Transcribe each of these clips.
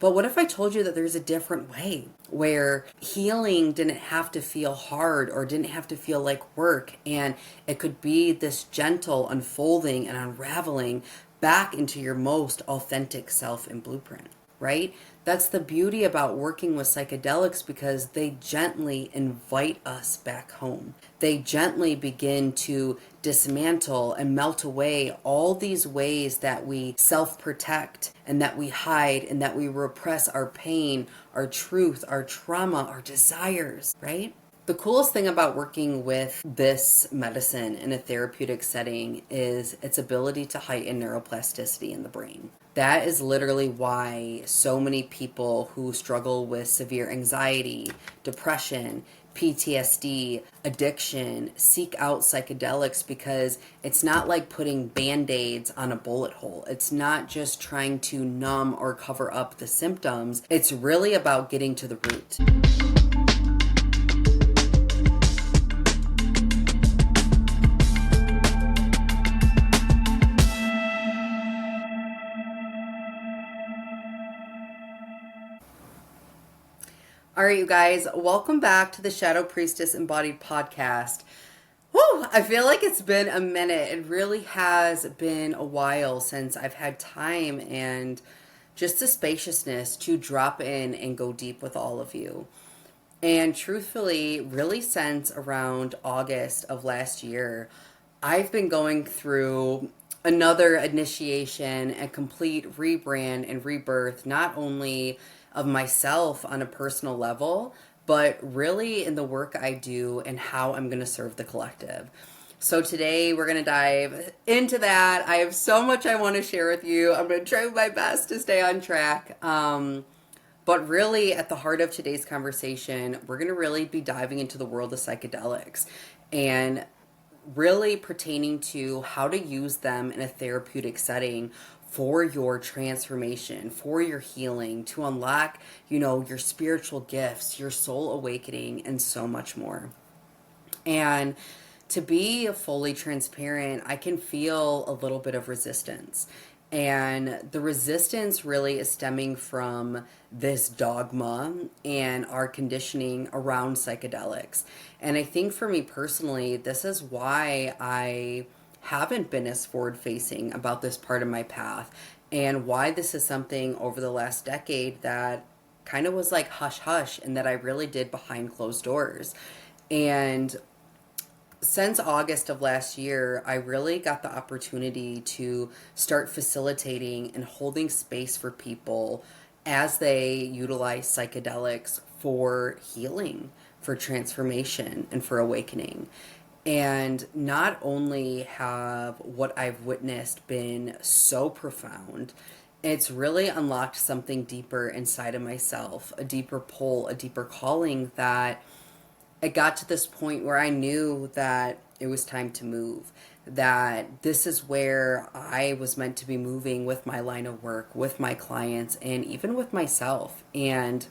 But what if I told you that there's a different way where healing didn't have to feel hard or didn't have to feel like work, and it could be this gentle unfolding and unraveling back into your most authentic self and blueprint, right? That's the beauty about working with psychedelics, because they gently invite us back home. They gently begin to dismantle and melt away all these ways that we self-protect and that we hide and that we repress our pain, our truth, our trauma, our desires, right? The coolest thing about working with this medicine in a therapeutic setting is its ability to heighten neuroplasticity in the brain. That is literally why so many people who struggle with severe anxiety, depression, PTSD, addiction, seek out psychedelics, because it's not like putting band-aids on a bullet hole. It's not just trying to numb or cover up the symptoms. It's really about getting to the root. All right, you guys, welcome back to the Shadow Priestess Embodied Podcast. Whew, I feel like it's been a minute. It really has been a while since I've had time and just the spaciousness to drop in and go deep with all of you. And truthfully, really since around August of last year, I've been going through another initiation, a complete rebrand and rebirth, not only of myself on a personal level, but really in the work I do and how I'm going to serve the collective. So today we're going to dive into that. I have so much I want to share with you. I'm going to try my best to stay on track. But really at the heart of today's conversation, we're going to really be diving into the world of psychedelics and really pertaining to how to use them in a therapeutic setting for your transformation, for your healing, to unlock, your spiritual gifts, your soul awakening, and so much more. And to be fully transparent, I can feel a little bit of resistance. And the resistance really is stemming from this dogma and our conditioning around psychedelics. And I think for me personally, this is why I haven't been as forward-facing about this part of my path, and why this is something over the last decade that kind of was like hush-hush and that I really did behind closed doors. And since August of last year, I really got the opportunity to start facilitating and holding space for people as they utilize psychedelics for healing, for transformation, and for awakening. And not only have what I've witnessed been so profound, it's really unlocked something deeper inside of myself, a deeper pull, a deeper calling, that it got to this point where I knew that it was time to move, that this is where I was meant to be moving with my line of work, with my clients, and even with myself. And,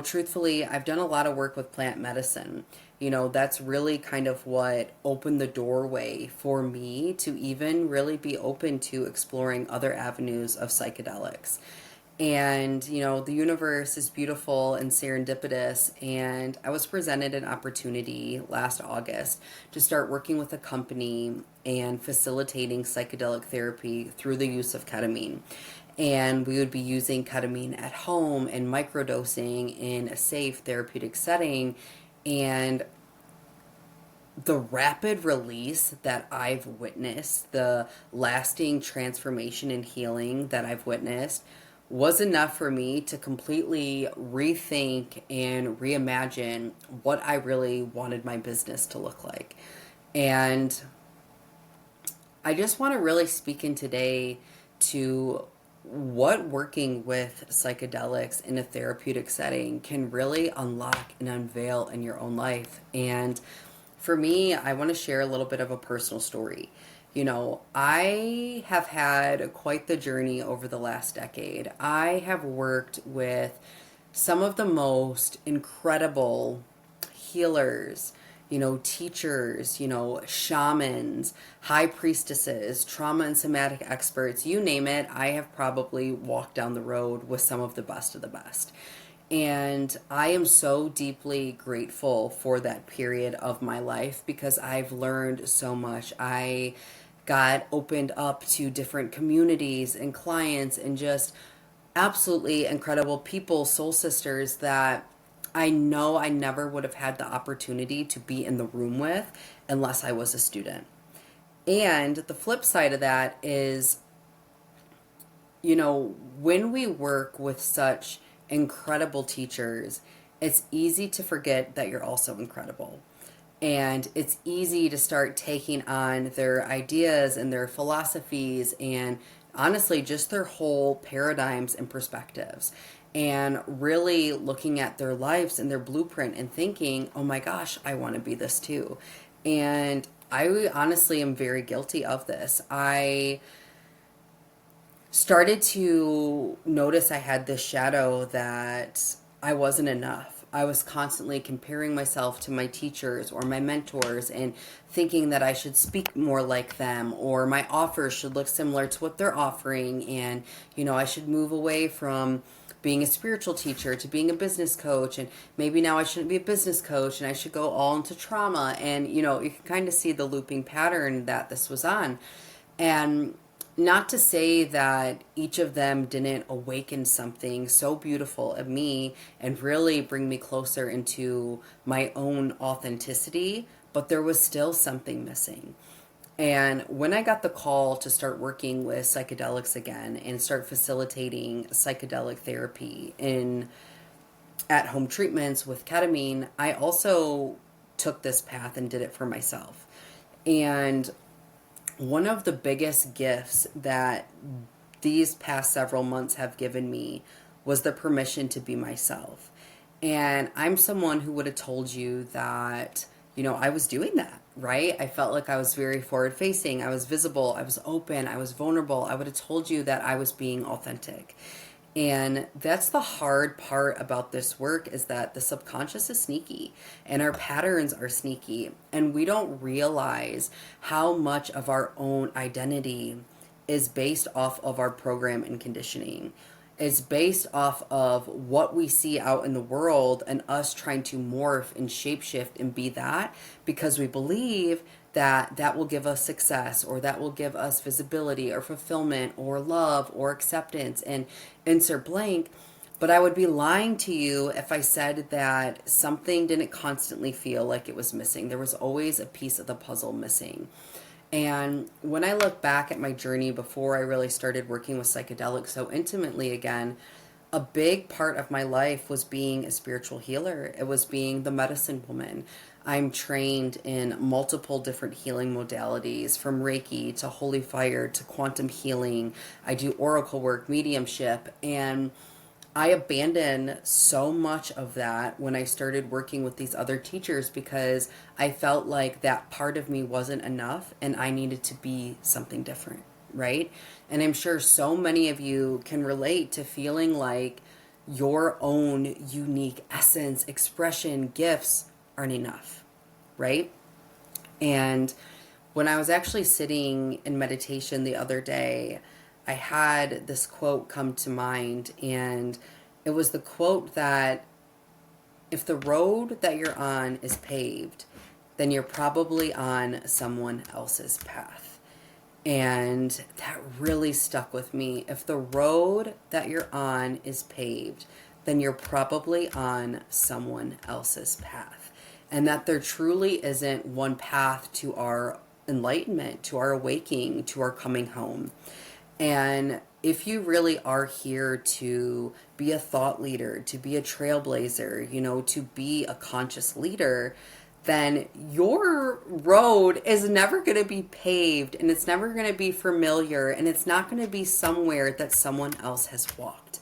truthfully, I've done a lot of work with plant medicine. That's really kind of what opened the doorway for me to even really be open to exploring other avenues of psychedelics. And, the universe is beautiful and serendipitous. And I was presented an opportunity last August to start working with a company and facilitating psychedelic therapy through the use of ketamine. And we would be using ketamine at home and microdosing in a safe therapeutic setting. And the rapid release that I've witnessed, the lasting transformation and healing that I've witnessed, was enough for me to completely rethink and reimagine what I really wanted my business to look like. And I just want to really speak in today to what working with psychedelics in a therapeutic setting can really unlock and unveil in your own life. And for me, I want to share a little bit of a personal story. I have had quite the journey over the last decade. I have worked with some of the most incredible healers teachers, shamans, high priestesses, trauma and somatic experts, you name it. I have probably walked down the road with some of the best of the best. And I am so deeply grateful for that period of my life because I've learned so much. I got opened up to different communities and clients and just absolutely incredible people, soul sisters that I know I never would have had the opportunity to be in the room with unless I was a student. And the flip side of that is, when we work with such incredible teachers, it's easy to forget that you're also incredible. And it's easy to start taking on their ideas and their philosophies and honestly just their whole paradigms and perspectives. And really looking at their lives and their blueprint and thinking, oh my gosh, I want to be this too. And I honestly am very guilty of this. I started to notice I had this shadow that I wasn't enough. I was constantly comparing myself to my teachers or my mentors and thinking that I should speak more like them or my offers should look similar to what they're offering. And, I should move away from being a spiritual teacher to being a business coach. And maybe now I shouldn't be a business coach and I should go all into trauma. And, you can kind of see the looping pattern that this was on. And not to say that each of them didn't awaken something so beautiful in me and really bring me closer into my own authenticity, but there was still something missing. And when I got the call to start working with psychedelics again and start facilitating psychedelic therapy in at-home treatments with ketamine, I also took this path and did it for myself. And one of the biggest gifts that these past several months have given me was the permission to be myself. And I'm someone who would have told you that, I was doing that, right? I felt like I was very forward facing. I was visible. I was open. I was vulnerable. I would have told you that I was being authentic. And that's the hard part about this work is that the subconscious is sneaky and our patterns are sneaky and we don't realize how much of our own identity is based off of our program and conditioning. It's based off of what we see out in the world and us trying to morph and shapeshift and be that because we believe that will give us success or that will give us visibility or fulfillment or love or acceptance and insert blank. But I would be lying to you if I said that something didn't constantly feel like it was missing. There was always a piece of the puzzle missing. And when I look back at my journey before I really started working with psychedelics so intimately again, a big part of my life was being a spiritual healer. It was being the medicine woman. I'm trained in multiple different healing modalities, from Reiki to Holy Fire to quantum healing. I do oracle work, mediumship, and I abandoned so much of that when I started working with these other teachers because I felt like that part of me wasn't enough and I needed to be something different, right? And I'm sure so many of you can relate to feeling like your own unique essence, expression, gifts aren't enough, right? And when I was actually sitting in meditation the other day, I had this quote come to mind, and it was the quote that if the road that you're on is paved, then you're probably on someone else's path. And that really stuck with me. If the road that you're on is paved, then you're probably on someone else's path. And that there truly isn't one path to our enlightenment, to our awakening, to our coming home. And if you really are here to be a thought leader, to be a trailblazer, to be a conscious leader, then your road is never going to be paved and it's never going to be familiar and it's not going to be somewhere that someone else has walked.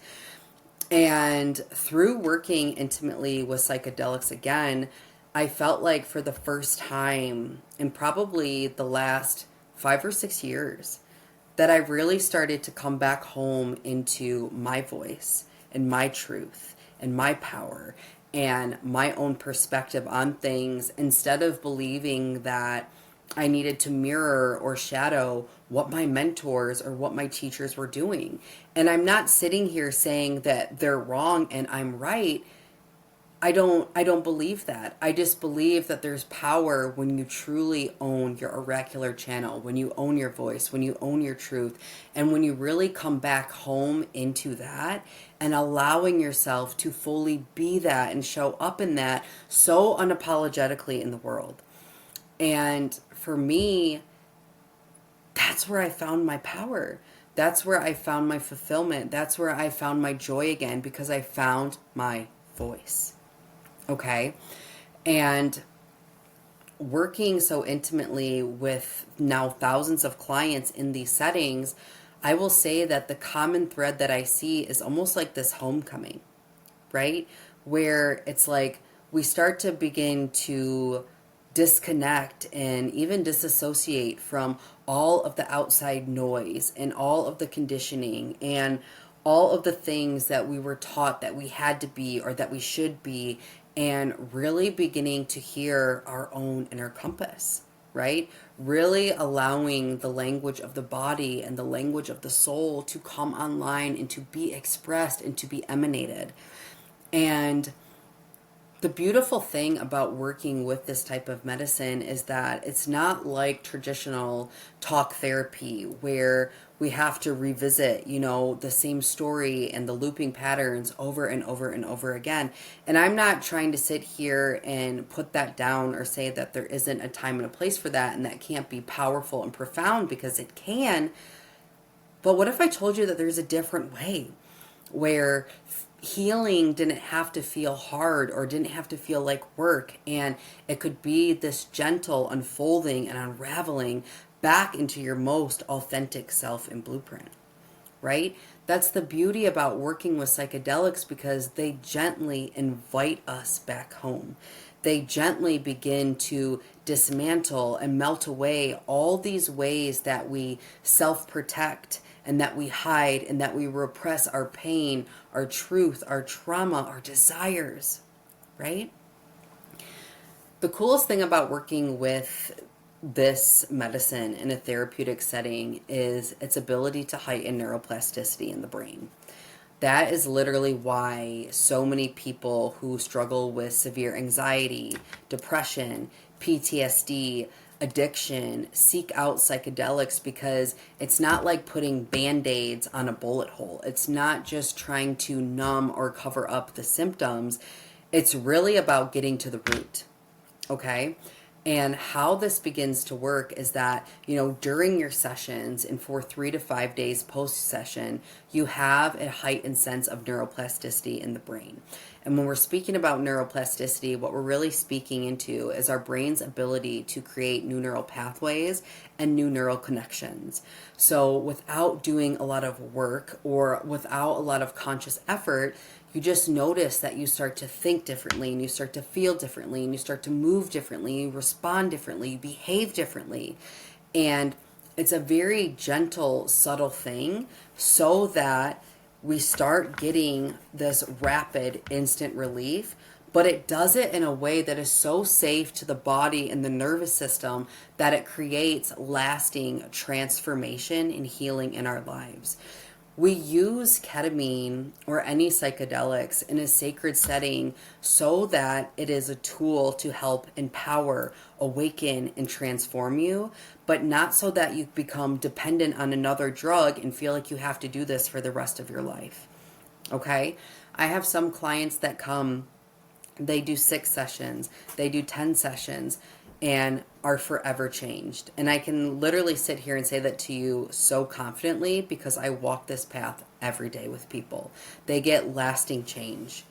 And through working intimately with psychedelics again, I felt like for the first time in probably the last 5 or 6 years, that I really started to come back home into my voice and my truth and my power and my own perspective on things instead of believing that I needed to mirror or shadow what my mentors or what my teachers were doing. And I'm not sitting here saying that they're wrong and I'm right. I don't believe that. I just believe that there's power when you truly own your oracular channel, when you own your voice, when you own your truth, and when you really come back home into that and allowing yourself to fully be that and show up in that so unapologetically in the world. And for me, that's where I found my power. That's where I found my fulfillment. That's where I found my joy again, because I found my voice. Okay. And working so intimately with now thousands of clients in these settings, I will say that the common thread that I see is almost like this homecoming, right? Where it's like we start to begin to disconnect and even disassociate from all of the outside noise and all of the conditioning and all of the things that we were taught that we had to be or that we should be, and really beginning to hear our own inner compass, right? Really allowing the language of the body and the language of the soul to come online and to be expressed and to be emanated. And the beautiful thing about working with this type of medicine is that it's not like traditional talk therapy where we have to revisit, the same story and the looping patterns over and over and over again. And I'm not trying to sit here and put that down or say that there isn't a time and a place for that and that can't be powerful and profound, because it can. But what if I told you that there's a different way where healing didn't have to feel hard or didn't have to feel like work, and it could be this gentle unfolding and unraveling back into your most authentic self and blueprint, right? That's the beauty about working with psychedelics, because they gently invite us back home. They gently begin to dismantle and melt away all these ways that we self-protect and that we hide and that we repress our pain, our truth, our trauma, our desires, right? The coolest thing about working with this medicine in a therapeutic setting is its ability to heighten neuroplasticity in the brain. That is literally why so many people who struggle with severe anxiety, depression, PTSD, addiction seek out psychedelics, because it's not like putting band-aids on a bullet hole. It's not just trying to numb or cover up the symptoms. It's really about getting to the root. Okay? And how this begins to work is that, during your sessions and for 3 to 5 days post-session, you have a heightened sense of neuroplasticity in the brain. And when we're speaking about neuroplasticity, what we're really speaking into is our brain's ability to create new neural pathways and new neural connections. So without doing a lot of work or without a lot of conscious effort, you just notice that you start to think differently and you start to feel differently and you start to move differently, you respond differently, you behave differently. And it's a very gentle, subtle thing, so that we start getting this rapid, instant relief, but it does it in a way that is so safe to the body and the nervous system that it creates lasting transformation and healing in our lives. We use ketamine or any psychedelics in a sacred setting so that it is a tool to help empower, awaken, and transform you, but not so that you become dependent on another drug and feel like you have to do this for the rest of your life. Okay? I have some clients that come, they do 6 sessions, they do 10 sessions, and are forever changed. And I can literally sit here and say that to you so confidently, because I walk this path every day with people. They get lasting change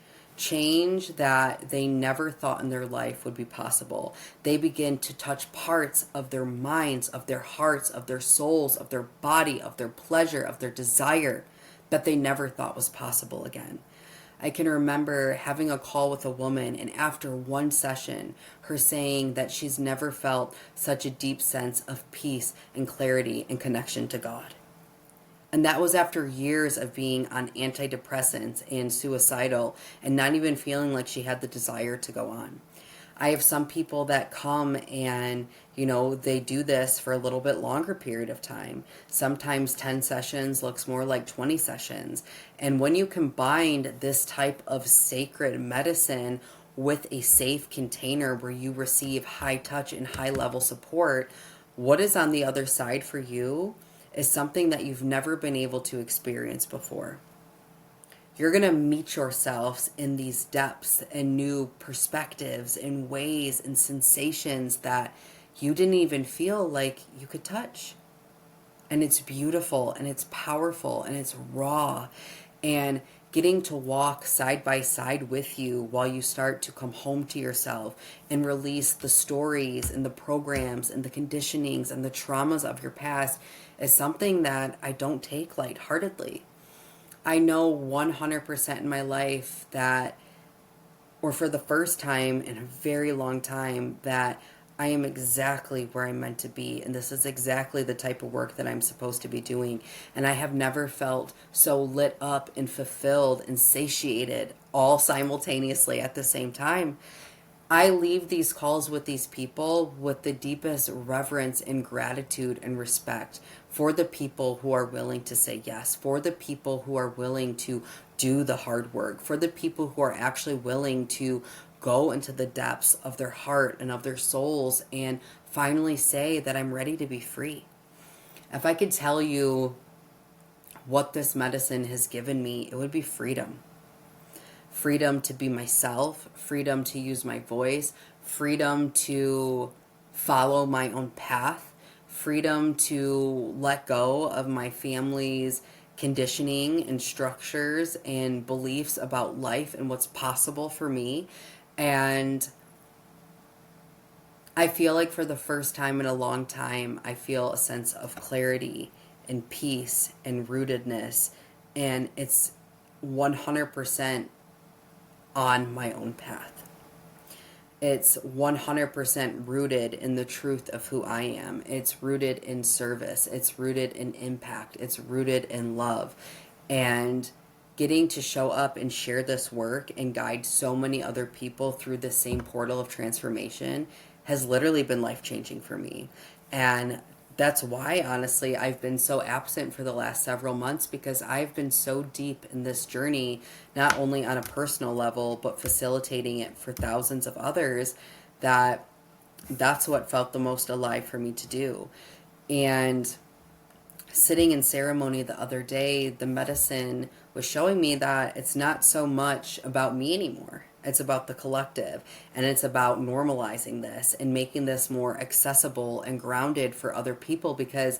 that they never thought in their life would be possible. They begin to touch parts of their minds, of their hearts, of their souls, of their body, of their pleasure, of their desire, that they never thought was possible again. I can remember having a call with a woman, and after one session, her saying that she's never felt such a deep sense of peace and clarity and connection to God. And that was after years of being on antidepressants and suicidal and not even feeling like she had the desire to go on. I have some people that come and, they do this for a little bit longer period of time. Sometimes 10 sessions looks more like 20 sessions. And when you combine this type of sacred medicine with a safe container where you receive high touch and high level support, what is on the other side for you is something that you've never been able to experience before. You're going to meet yourselves in these depths and new perspectives and ways and sensations that you didn't even feel like you could touch. And it's beautiful and it's powerful and it's raw. And getting to walk side by side with you while you start to come home to yourself and release the stories and the programs and the conditionings and the traumas of your past is something that I don't take lightheartedly. I know 100% in my life that, or for the first time in a very long time, that I am exactly where I'm meant to be. And this is exactly the type of work that I'm supposed to be doing. And I have never felt so lit up and fulfilled and satiated all simultaneously at the same time. I leave these calls with these people with the deepest reverence and gratitude and respect for the people who are willing to say yes, for the people who are willing to do the hard work, for the people who are actually willing to go into the depths of their heart and of their souls and finally say that I'm ready to be free. If I could tell you what this medicine has given me, it would be freedom. Freedom to be myself, freedom to use my voice, freedom to follow my own path, freedom to let go of my family's conditioning and structures and beliefs about life and what's possible for me. And I feel like for the first time in a long time, I feel a sense of clarity and peace and rootedness. And it's 100% on my own path. It's 100% rooted in the truth of who I am. It's rooted in service. It's rooted in impact. It's rooted in love. And getting to show up and share this work and guide so many other people through the same portal of transformation has literally been life-changing for me. And that's why, honestly, I've been so absent for the last several months, because I've been so deep in this journey, not only on a personal level, but facilitating it for thousands of others, that's what felt the most alive for me to do. And sitting in ceremony the other day, the medicine was showing me that it's not so much about me anymore. It's about the collective, and it's about normalizing this and making this more accessible and grounded for other people, because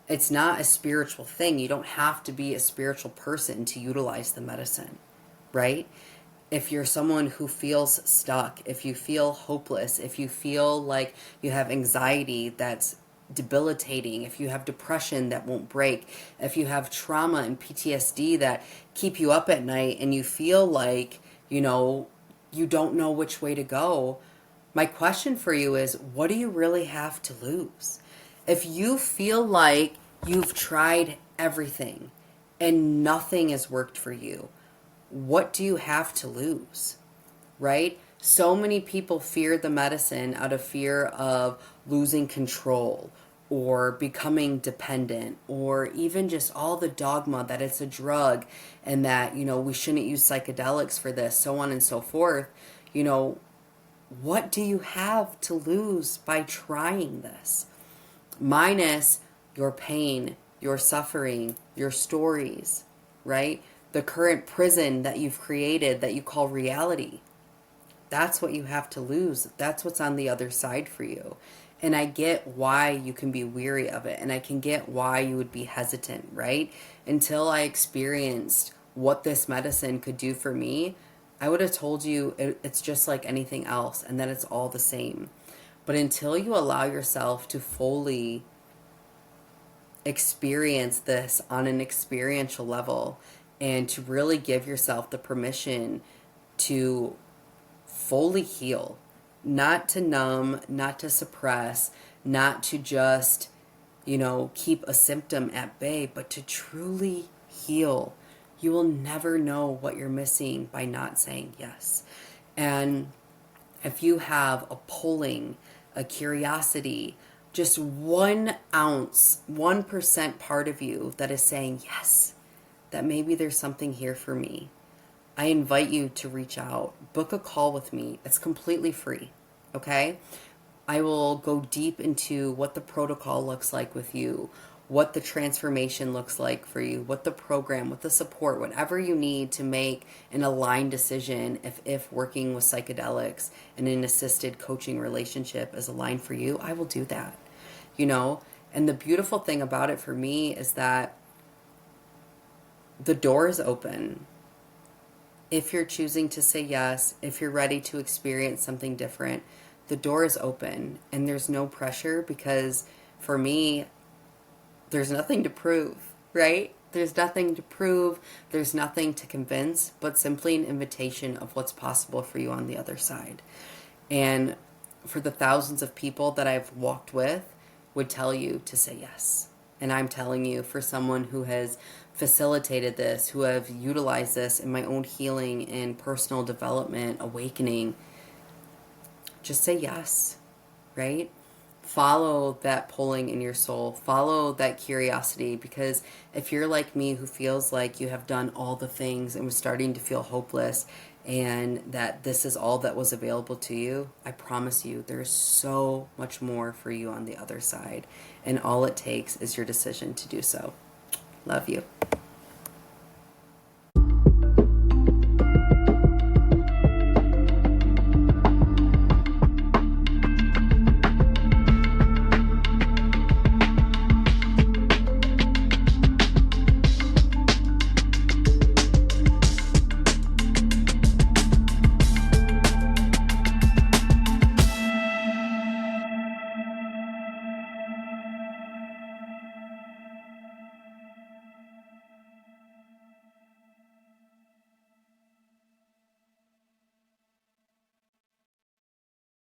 it's not a spiritual thing. You don't have to be a spiritual person to utilize the medicine, right? If you're someone who feels stuck, if you feel hopeless, if you feel like you have anxiety that's debilitating, if you have depression that won't break, if you have trauma and PTSD that keep you up at night and you feel like, you don't know which way to go, my question for you is, what do you really have to lose? If you feel like you've tried everything and nothing has worked for you, what do you have to lose, right? So many people fear the medicine out of fear of losing control or becoming dependent, or even just all the dogma that it's a drug and that, we shouldn't use psychedelics for this, so on and so forth. What do you have to lose by trying this? Minus your pain, your suffering, your stories, right? The current prison that you've created that you call reality. That's what you have to lose. That's what's on the other side for you. And I get why you can be weary of it. And I can get why you would be hesitant, right? Until I experienced what this medicine could do for me, I would have told you it's just like anything else and that it's all the same. But until you allow yourself to fully experience this on an experiential level and to really give yourself the permission to fully heal, not to numb, not to suppress, not to just keep a symptom at bay, but to truly heal. You will never know what you're missing by not saying yes. And if you have a pulling, a curiosity, just 1 ounce, 1% part of you that is saying yes, that maybe there's something here for me, I invite you to reach out, book a call with me. It's completely free, okay? I will go deep into what the protocol looks like with you, what the transformation looks like for you, what the program, what the support, whatever you need to make an aligned decision if working with psychedelics and an assisted coaching relationship is aligned for you, I will do that, And the beautiful thing about it for me is that the door is open. If you're choosing to say yes, if you're ready to experience something different, the door is open and there's no pressure, because for me, there's nothing to prove, right? There's nothing to prove, there's nothing to convince, but simply an invitation of what's possible for you on the other side. And for the thousands of people that I've walked with, would tell you to say yes. And I'm telling you, for someone who has facilitated this, who have utilized this in my own healing and personal development, awakening, just say yes, right? Follow that pulling in your soul. Follow that curiosity, because if you're like me, who feels like you have done all the things and was starting to feel hopeless and that this is all that was available to you, I promise you there's so much more for you on the other side. And all it takes is your decision to do so. Love you.